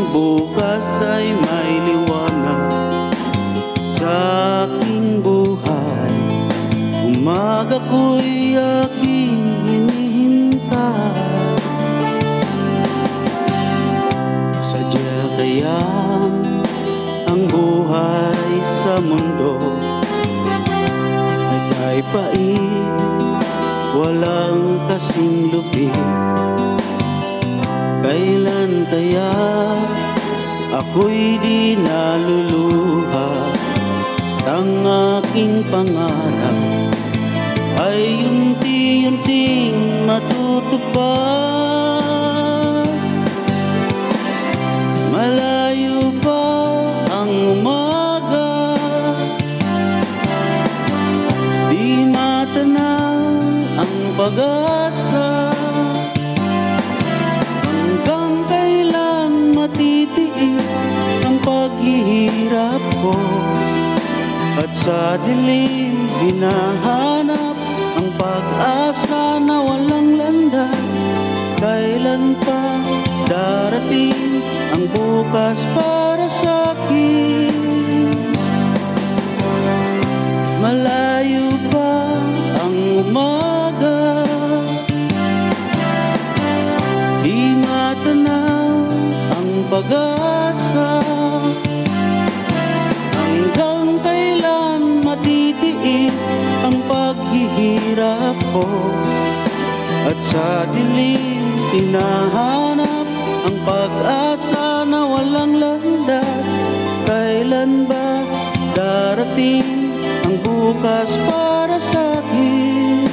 bukas ay may liwanag sa aking buhay. Umaga ko'y aking hinihintay. Sadya kayang ang buhay sa mundo ay pait, walang kasing lupit. Kailan kaya ako'y di naluluha? Ang aking pangarap ay unti-unting matutupad. Malayo pa ang umaga, di matanaw ang pag-asa. Hanggang kailan matitiis ang paghihirap ko? At sa dilim hinahanap ang pag-asa na walang landas. Kailan pa darating ang bukas para sa'kin? Malayo pa ang umaga, di matanaw ang pag-asa. Hanggang kailan matitiis ang paghihirap ko? At sa dilim hinahanap ang pag-asa na walang landas. Kailan ba darating ang bukas para sa'kin?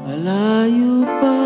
Malayo pa